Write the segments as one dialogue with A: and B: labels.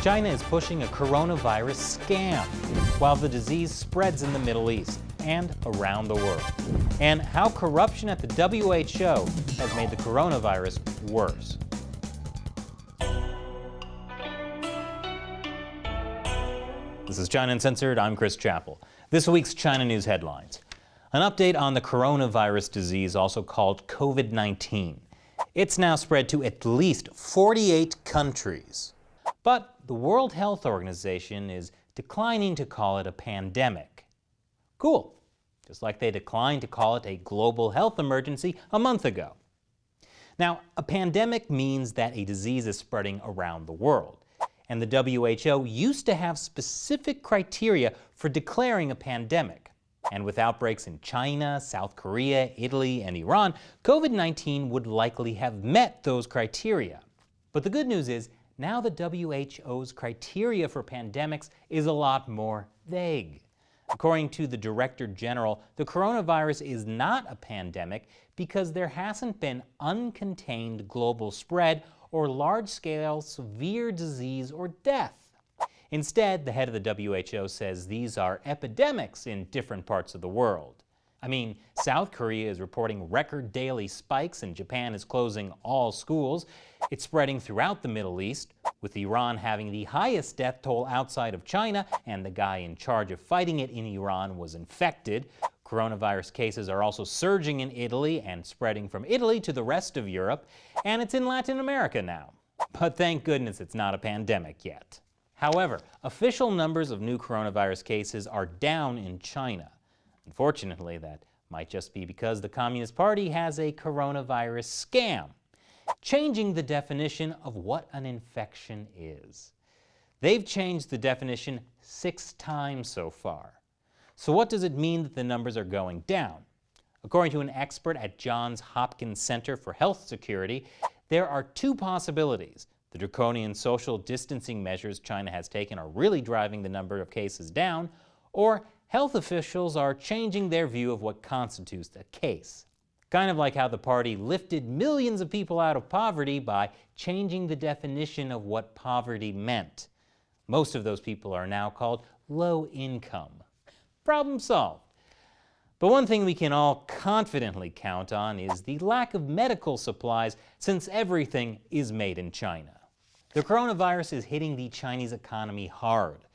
A: China is pushing a coronavirus scam while the disease spreads in the Middle East and around the world, and how corruption at the WHO has made the coronavirus worse. This is China Uncensored. I'm Chris Chappell. This week's China News headlines. An update on the coronavirus disease, also called COVID-19. It's now spread to at least 48 countries. But the World Health Organization is declining to call it a pandemic. Cool. Just like they declined to call it a global health emergency a month ago. Now, a pandemic means that a disease is spreading around the world. And the WHO used to have specific criteria for declaring a pandemic. And with outbreaks in China, South Korea, Italy, and Iran, COVID-19 would likely have met those criteria. But the good news is, now the WHO's criteria for pandemics is a lot more vague. According to the Director General, the coronavirus is not a pandemic because there hasn't been uncontained global spread or large-scale severe disease or death. Instead, the head of the WHO says these are epidemics in different parts of the world. I mean, South Korea is reporting record daily spikes and Japan is closing all schools. It's spreading throughout the Middle East, with Iran having the highest death toll outside of China, and the guy in charge of fighting it in Iran was infected. Coronavirus cases are also surging in Italy and spreading from Italy to the rest of Europe, and it's in Latin America now. But thank goodness it's not a pandemic yet. However, official numbers of new coronavirus cases are down in China. Unfortunately, that might just be because the Communist Party has a coronavirus scam, changing the definition of what an infection is. They've changed the definition 6 times so far. So what does it mean that the numbers are going down? According to an expert at Johns Hopkins Center for Health Security, there are 2 possibilities. The draconian social distancing measures China has taken are really driving the number of cases down, or health officials are changing their view of what constitutes a case. Kind of like how the party lifted millions of people out of poverty by changing the definition of what poverty meant. Most of those people are now called low income. Problem solved. But one thing we can all confidently count on is the lack of medical supplies, since everything is made in China. The coronavirus is hitting the Chinese economy hard.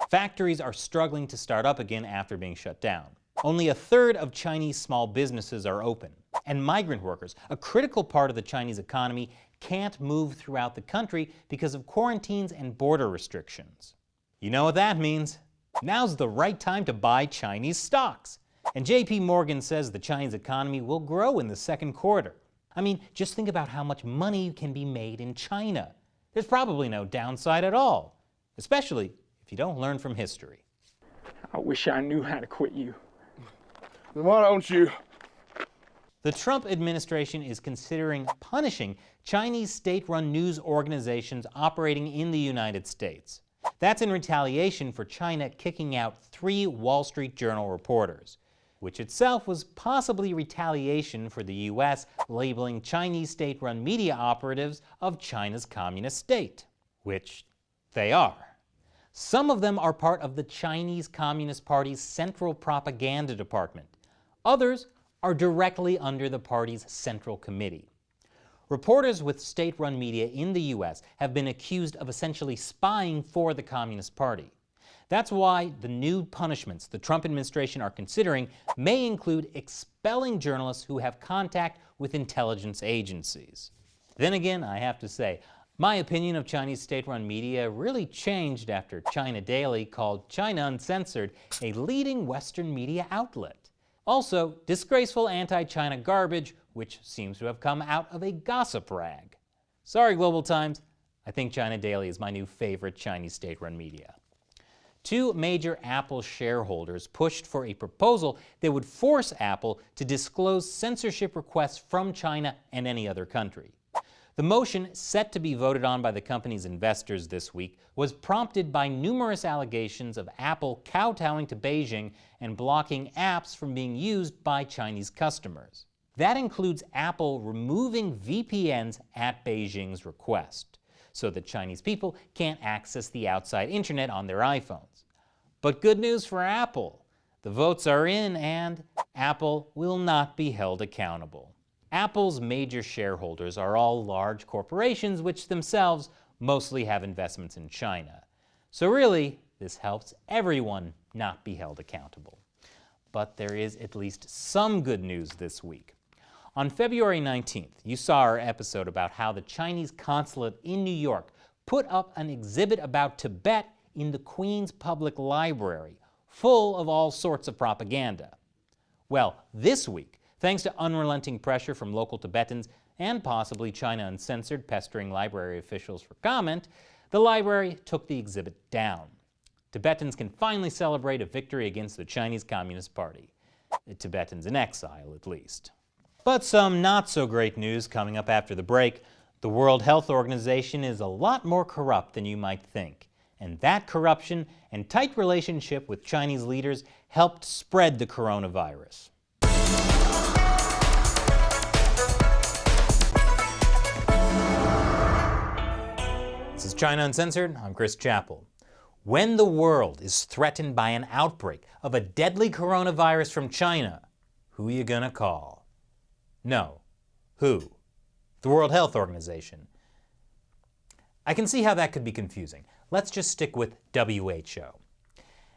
A: Factories are struggling to start up again after being shut down. Only 1/3 of Chinese small businesses are open. And migrant workers, a critical part of the Chinese economy, can't move throughout the country because of quarantines and border restrictions. You know what that means? Now's the right time to buy Chinese stocks. And JP Morgan says the Chinese economy will grow in the second quarter. I mean, just think about how much money can be made in China. There's probably no downside at all, especially if you don't learn from history.
B: I wish I knew how to quit you.
C: Then why don't you?
A: The Trump administration is considering punishing Chinese state-run news organizations operating in the United States. That's in retaliation for China kicking out 3 Wall Street Journal reporters, which itself was possibly retaliation for the U.S. labeling Chinese state-run media operatives of China's communist state, which they are. Some of them are part of the Chinese Communist Party's Central Propaganda Department. Others are directly under the party's Central Committee. Reporters with state-run media in the U.S. have been accused of essentially spying for the Communist Party. That's why the new punishments the Trump administration are considering may include expelling journalists who have contact with intelligence agencies. Then again, I have to say, my opinion of Chinese state-run media really changed after China Daily called China Uncensored a leading Western media outlet. Also, disgraceful anti-China garbage, which seems to have come out of a gossip rag. Sorry, Global Times, I think China Daily is my new favorite Chinese state-run media. 2 major Apple shareholders pushed for a proposal that would force Apple to disclose censorship requests from China and any other country. The motion, set to be voted on by the company's investors this week, was prompted by numerous allegations of Apple kowtowing to Beijing and blocking apps from being used by Chinese customers. That includes Apple removing VPNs at Beijing's request. so that Chinese people can't access the outside internet on their iPhones. But good news for Apple. The votes are in and Apple will not be held accountable. Apple's major shareholders are all large corporations which themselves mostly have investments in China. So really, this helps everyone not be held accountable. But there is at least some good news this week. On February 19th, you saw our episode about how the Chinese consulate in New York put up an exhibit about Tibet in the Queen's Public Library, full of all sorts of propaganda. Well, this week, thanks to unrelenting pressure from local Tibetans and possibly China Uncensored pestering library officials for comment, the library took the exhibit down. Tibetans can finally celebrate a victory against the Chinese Communist Party. The Tibetans in exile, at least. But some not-so-great news coming up after the break. The World Health Organization is a lot more corrupt than you might think. And that corruption and tight relationship with Chinese leaders helped spread the coronavirus. This is China Uncensored. I'm Chris Chappell. When the world is threatened by an outbreak of a deadly coronavirus from China, who are you gonna call? No. Who? The World Health Organization. I can see how that could be confusing. Let's just stick with WHO.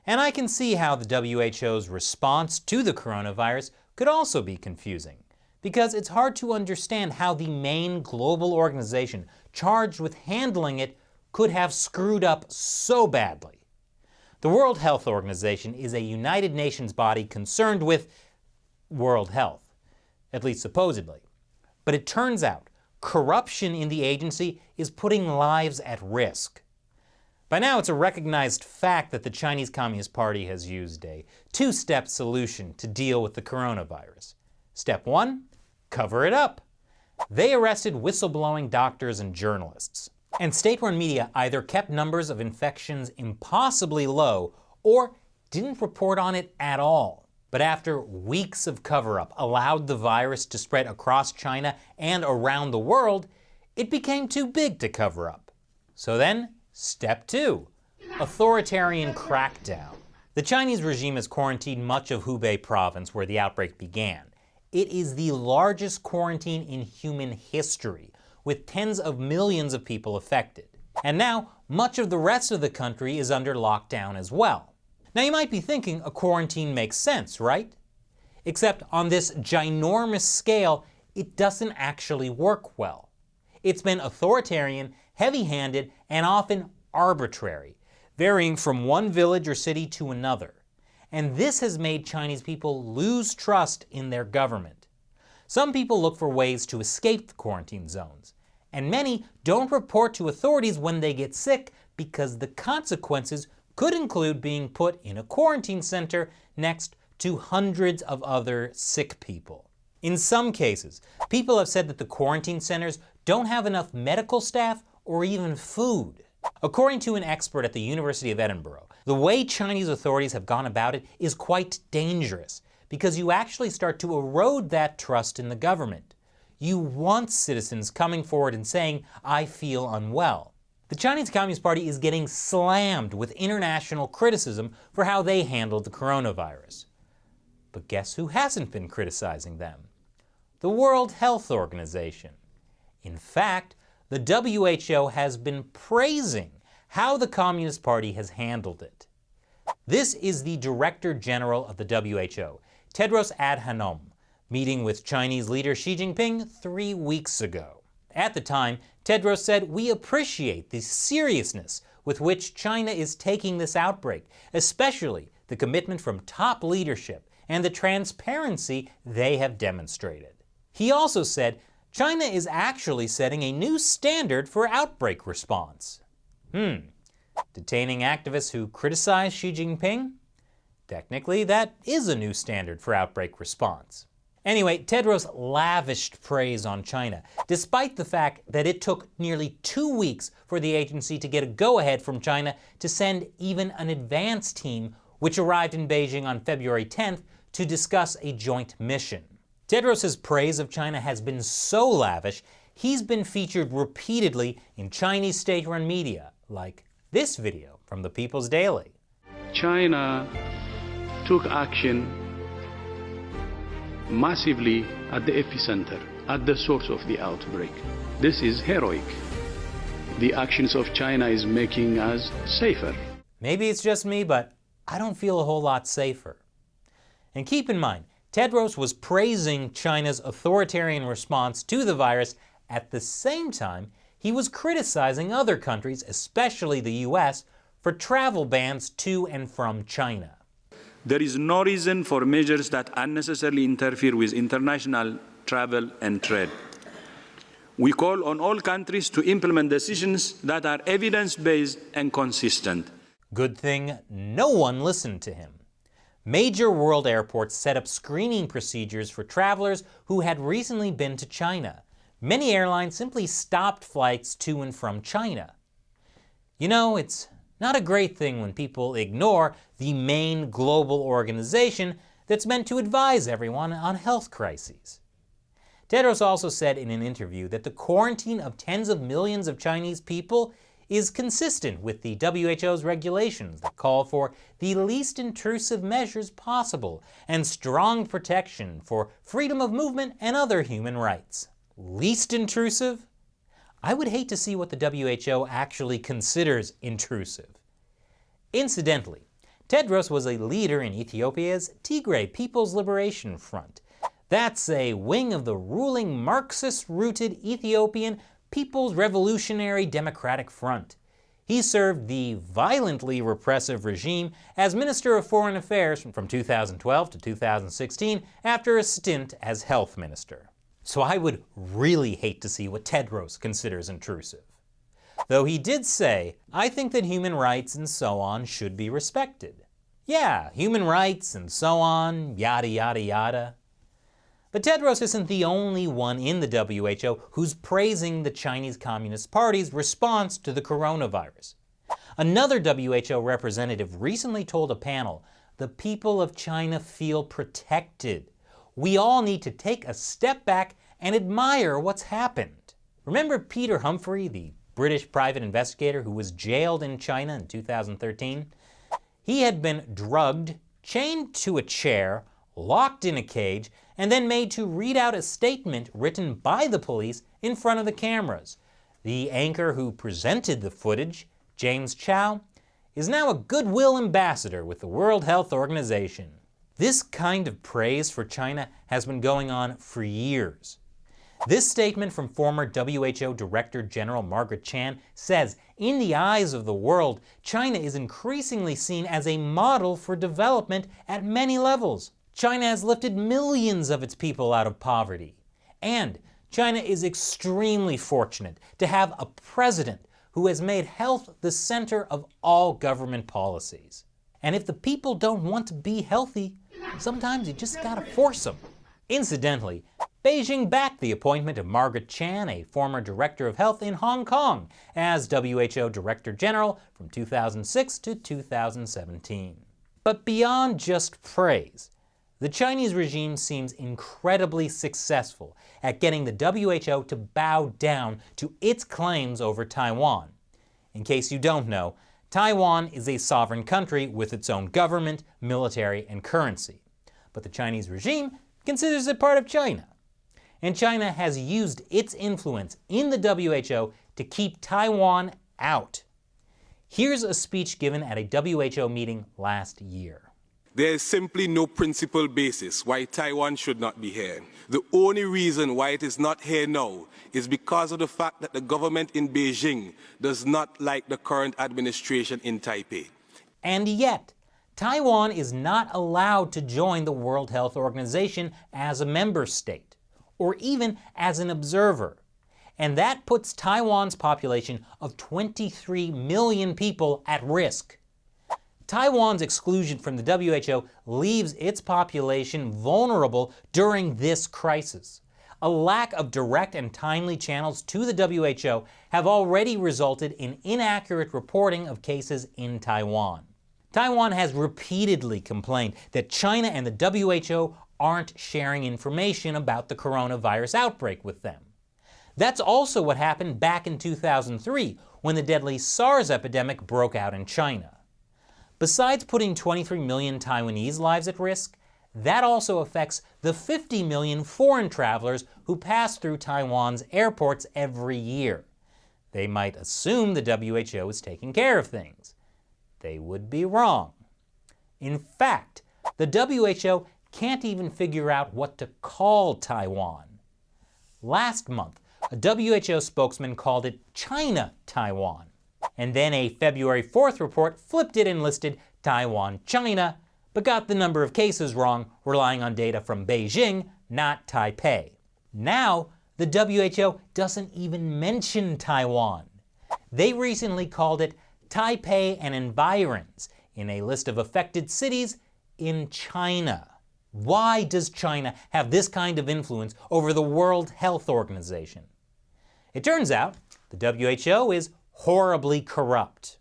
A: And I can see how the WHO's response to the coronavirus could also be confusing, because it's hard to understand how the main global organization charged with handling it could have screwed up so badly. The World Health Organization is a United Nations body concerned with world health, at least supposedly. But it turns out corruption in the agency is putting lives at risk. By now, it's a recognized fact that the Chinese Communist Party has used a two-step solution to deal with the coronavirus. Step one, cover it up. They arrested whistleblowing doctors and journalists. And state-run media either kept numbers of infections impossibly low or didn't report on it at all. But after weeks of cover-up allowed the virus to spread across China and around the world, it became too big to cover up. So then, step two, authoritarian crackdown. The Chinese regime has quarantined much of Hubei province where the outbreak began. It is the largest quarantine in human history, with tens of millions of people affected. And now, much of the rest of the country is under lockdown as well. Now you might be thinking a quarantine makes sense, right? Except on this ginormous scale, it doesn't actually work well. It's been authoritarian, heavy-handed, and often arbitrary, varying from one village or city to another. And this has made Chinese people lose trust in their government. Some people look for ways to escape the quarantine zones, and many don't report to authorities when they get sick because the consequences could include being put in a quarantine center next to hundreds of other sick people. In some cases, people have said that the quarantine centers don't have enough medical staff or even food. According to an expert at the University of Edinburgh, the way Chinese authorities have gone about it is quite dangerous because you actually start to erode that trust in the government. You want citizens coming forward and saying, "I feel unwell." The Chinese Communist Party is getting slammed with international criticism for how they handled the coronavirus. But guess who hasn't been criticizing them? The World Health Organization. In fact, the WHO has been praising how the Communist Party has handled it. This is the Director General of the WHO, Tedros Adhanom, meeting with Chinese leader Xi Jinping 3 weeks ago. At the time, Tedros said, "We appreciate the seriousness with which China is taking this outbreak, especially the commitment from top leadership and the transparency they have demonstrated." He also said, China is actually setting a new standard for outbreak response. Detaining activists who criticize Xi Jinping? Technically, that is a new standard for outbreak response. Anyway, Tedros lavished praise on China, despite the fact that it took nearly 2 weeks for the agency to get a go-ahead from China to send even an advance team, which arrived in Beijing on February 10th to discuss a joint mission. Tedros' praise of China has been so lavish, he's been featured repeatedly in Chinese state-run media, like this video from the People's Daily.
D: China took action massively at the epicenter, at the source of the outbreak. This is heroic. The actions of China is making us safer.
A: Maybe it's just me, but I don't feel a whole lot safer. And keep in mind, Tedros was praising China's authoritarian response to the virus. At the same time, he was criticizing other countries, especially the US, for travel bans to and from China.
E: There is no reason for measures that unnecessarily interfere with international travel and trade. We call on all countries to implement decisions that are evidence-based and consistent.
A: Good thing no one listened to him. Major world airports set up screening procedures for travelers who had recently been to China. Many airlines simply stopped flights to and from China. You know, it's not a great thing when people ignore the main global organization that's meant to advise everyone on health crises. Tedros also said in an interview that the quarantine of tens of millions of Chinese people is consistent with the WHO's regulations that call for the least intrusive measures possible and strong protection for freedom of movement and other human rights. Least intrusive? I would hate to see what the WHO actually considers intrusive. Incidentally, Tedros was a leader in Ethiopia's Tigray People's Liberation Front. That's a wing of the ruling Marxist-rooted Ethiopian People's Revolutionary Democratic Front. He served the violently repressive regime as Minister of Foreign Affairs from 2012 to 2016 after a stint as Health Minister. So I would really hate to see what Tedros considers intrusive. Though he did say, "I think that human rights and so on should be respected." Yeah, human rights and so on, yada yada yada. But Tedros isn't the only one in the WHO who's praising the Chinese Communist Party's response to the coronavirus. Another WHO representative recently told a panel, "The people of China feel protected. We all need to take a step back and admire what's happened." Remember Peter Humphrey, the British private investigator who was jailed in China in 2013? He had been drugged, chained to a chair, locked in a cage, and then made to read out a statement written by the police in front of the cameras. The anchor who presented the footage, James Chow, is now a goodwill ambassador with the World Health Organization. This kind of praise for China has been going on for years. This statement from former WHO Director General Margaret Chan says, in the eyes of the world, China is increasingly seen as a model for development at many levels. China has lifted millions of its people out of poverty. And China is extremely fortunate to have a president who has made health the center of all government policies. And if the people don't want to be healthy, sometimes you just gotta force them. Incidentally, Beijing backed the appointment of Margaret Chan, a former director of health in Hong Kong, as WHO Director General from 2006 to 2017. But beyond just praise, the Chinese regime seems incredibly successful at getting the WHO to bow down to its claims over Taiwan. In case you don't know, Taiwan is a sovereign country with its own government, military, and currency. But the Chinese regime considers it part of China. And China has used its influence in the WHO to keep Taiwan out. Here's a speech given at a WHO meeting last year.
C: There is simply no principled basis why Taiwan should not be here. The only reason why it is not here now is because of the fact that the government in Beijing does not like the current administration in Taipei.
A: And yet, Taiwan is not allowed to join the World Health Organization as a member state, or even as an observer. And that puts Taiwan's population of 23 million people at risk. Taiwan's exclusion from the WHO leaves its population vulnerable during this crisis. A lack of direct and timely channels to the WHO have already resulted in inaccurate reporting of cases in Taiwan. Taiwan has repeatedly complained that China and the WHO aren't sharing information about the coronavirus outbreak with them. That's also what happened back in 2003 when the deadly SARS epidemic broke out in China. Besides putting 23 million Taiwanese lives at risk, that also affects the 50 million foreign travelers who pass through Taiwan's airports every year. They might assume the WHO is taking care of things. They would be wrong. In fact, the WHO can't even figure out what to call Taiwan. Last month, a WHO spokesman called it China Taiwan. And then a February 4th report flipped it and listed Taiwan China, but got the number of cases wrong, relying on data from Beijing, not Taipei. Now, the WHO doesn't even mention Taiwan. They recently called it Taipei and environs in a list of affected cities in China. Why does China have this kind of influence over the World Health Organization? It turns out the WHO is horribly corrupt.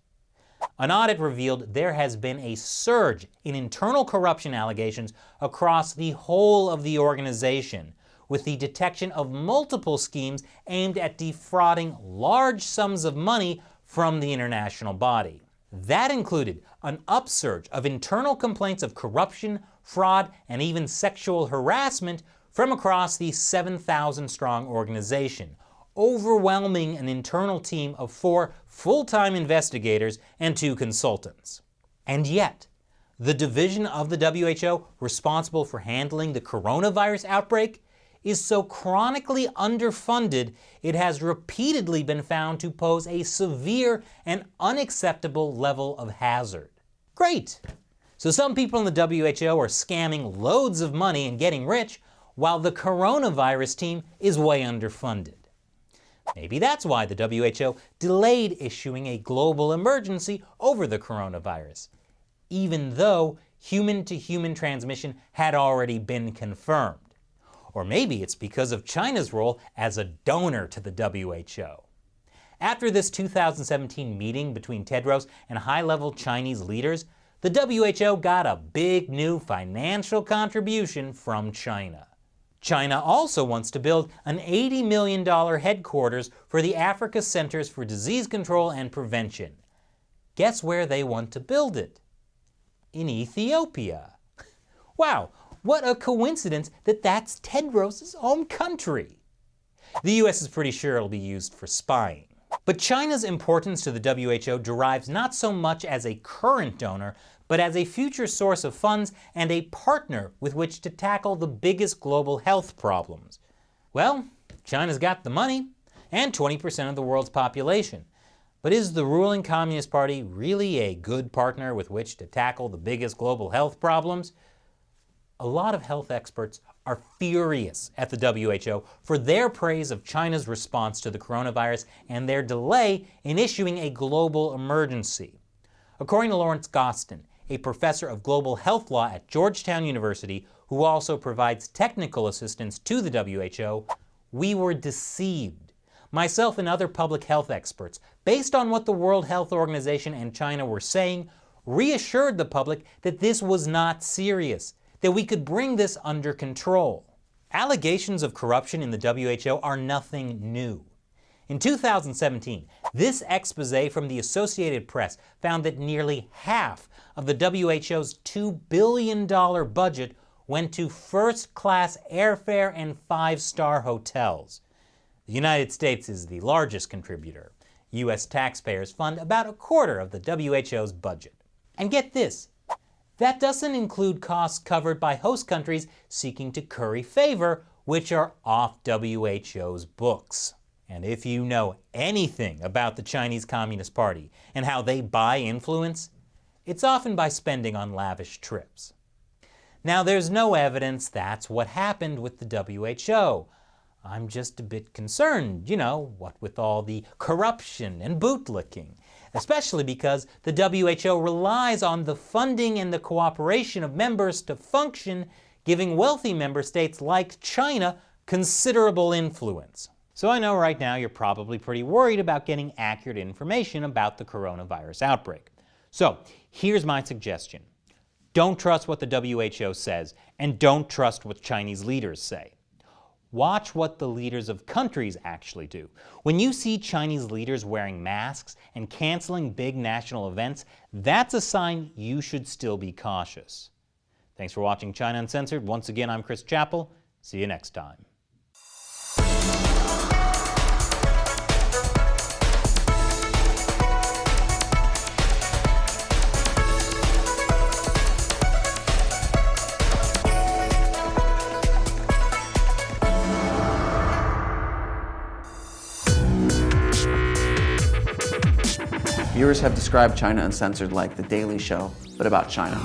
A: An audit revealed there has been a surge in internal corruption allegations across the whole of the organization, with the detection of multiple schemes aimed at defrauding large sums of money from the international body. That included an upsurge of internal complaints of corruption, fraud, and even sexual harassment from across the 7,000-strong organization, overwhelming an internal team of 4 full-time investigators and 2 consultants. And yet, the division of the WHO responsible for handling the coronavirus outbreak is so chronically underfunded it has repeatedly been found to pose a severe and unacceptable level of hazard. Great! So some people in the WHO are scamming loads of money and getting rich, while the coronavirus team is way underfunded. Maybe that's why the WHO delayed issuing a global emergency over the coronavirus, even though human-to-human transmission had already been confirmed. Or maybe it's because of China's role as a donor to the WHO. After this 2017 meeting between Tedros and high-level Chinese leaders, the WHO got a big new financial contribution from China. China also wants to build an $80 million headquarters for the Africa Centers for Disease Control and Prevention. Guess where they want to build it? In Ethiopia. Wow, what a coincidence that that's Tedros' home country. The US is pretty sure it'll be used for spying. But China's importance to the WHO derives not so much as a current donor, but as a future source of funds and a partner with which to tackle the biggest global health problems. Well, China's got the money and 20% of the world's population. But is the ruling Communist Party really a good partner with which to tackle the biggest global health problems? A lot of health experts are furious at the WHO for their praise of China's response to the coronavirus and their delay in issuing a global emergency. According to Lawrence Gostin, a professor of global health law at Georgetown University, who also provides technical assistance to the WHO, we were deceived. Myself and other public health experts, based on what the World Health Organization and China were saying, reassured the public that this was not serious, that we could bring this under control. Allegations of corruption in the WHO are nothing new. In 2017, this expose from the Associated Press found that nearly half of the WHO's $2 billion budget went to first-class airfare and 5-star hotels. The United States is the largest contributor. U.S. taxpayers fund about a quarter of the WHO's budget. And get this, that doesn't include costs covered by host countries seeking to curry favor, which are off WHO's books. And if you know anything about the Chinese Communist Party and how they buy influence, it's often by spending on lavish trips. Now, there's no evidence that's what happened with the WHO. I'm just a bit concerned, what with all the corruption and bootlicking, especially because the WHO relies on the funding and the cooperation of members to function, giving wealthy member states like China considerable influence. So I know right now you're probably pretty worried about getting accurate information about the coronavirus outbreak. So here's my suggestion. Don't trust what the WHO says, and don't trust what Chinese leaders say. Watch what the leaders of countries actually do. When you see Chinese leaders wearing masks and canceling big national events, that's a sign you should still be cautious. Thanks for watching China Uncensored. Once again, I'm Chris Chappell. See you next time.
F: Viewers have described China Uncensored like The Daily Show, but about China.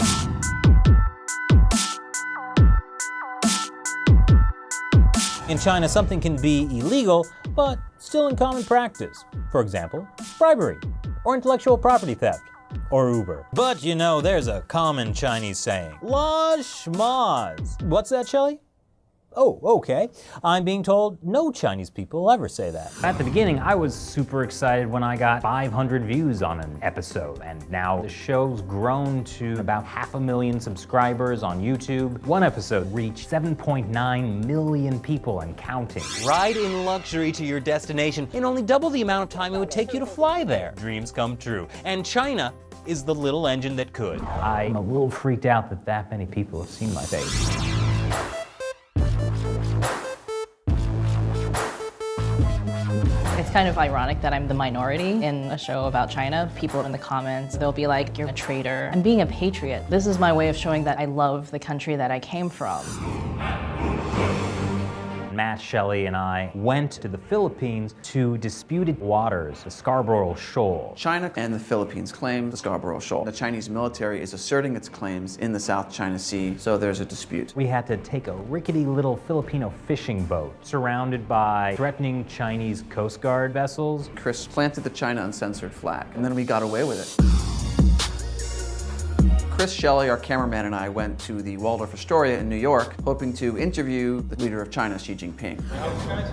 A: In China, something can be illegal, but still in common practice. For example, bribery, or intellectual property theft, or Uber. But you know, there's a common Chinese saying, "La schmaz." What's that, Shelley? Oh, okay. I'm being told no Chinese people ever say that. At the beginning, I was super excited when I got 500 views on an episode, and now the show's grown to about 500,000 subscribers on YouTube. One episode reached 7.9 million people and counting. Ride in luxury to your destination in only double the amount of time it would take you to fly there. Dreams come true. And China is the little engine that could. I'm a little freaked out that many people have seen my face.
G: It's kind of ironic that I'm the minority in a show about China. People in the comments, they'll be like, "You're a traitor." I'm being a patriot. This is my way of showing that I love the country that I came from. Matt, Shelley, and I went to the Philippines to disputed waters, the Scarborough Shoal.
F: China and the Philippines claim the Scarborough Shoal. The Chinese military is asserting its claims in the South China Sea, so there's a dispute.
A: We had to take a rickety little Filipino fishing boat surrounded by threatening Chinese Coast Guard vessels.
F: Chris planted the China Uncensored flag, and then we got away with it. Chris, Shelley, our cameraman, and I went to the Waldorf Astoria in New York, hoping to interview the leader of China, Xi Jinping.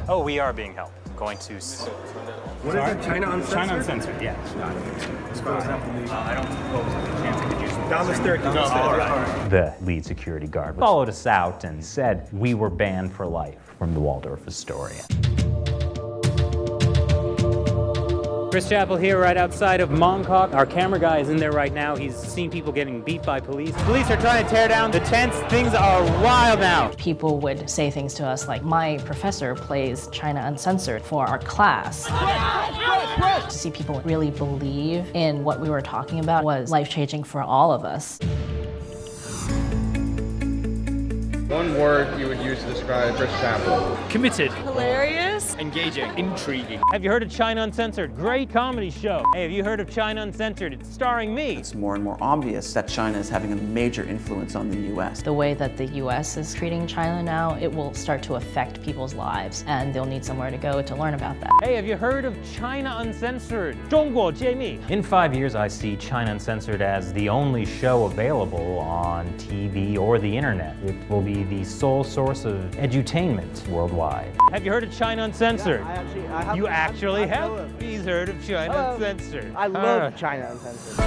A: Oh, we are being helped. Going to...
H: What is it, China Uncensored?
A: China Uncensored, yeah. I don't suppose there's a chance I could use them.
H: Down the staircase.
A: The lead security guard followed us out and said we were banned for life from the Waldorf Astoria. Chris Chappell here right outside of Mongkok. Our camera guy is in there right now. He's seen people getting beat by police. Police are trying to tear down the tents. Things are wild now.
G: People would say things to us like, "My professor plays China Uncensored for our class." To see people really believe in what we were talking about was life-changing for all of us.
H: One word you would use to describe Chris Chappell.
B: Committed.
I: Hilarious.
B: Engaging. Intriguing.
A: Have you heard of China Uncensored? Great comedy show. Hey, have you heard of China Uncensored? It's starring me.
F: It's more and more obvious that China is having a major influence on the U.S.
G: The way that the US is treating China now, it will start to affect people's lives, and they'll need somewhere to go to learn about that.
A: Hey, have you heard of China Uncensored? 中国解密. In 5 years, I see China Uncensored as the only show available on TV or the internet. It will be the sole source of edutainment worldwide. Have you heard of China Uncensored?
J: I have.
A: You actually have? He's heard of China Uncensored.
J: I love China Uncensored.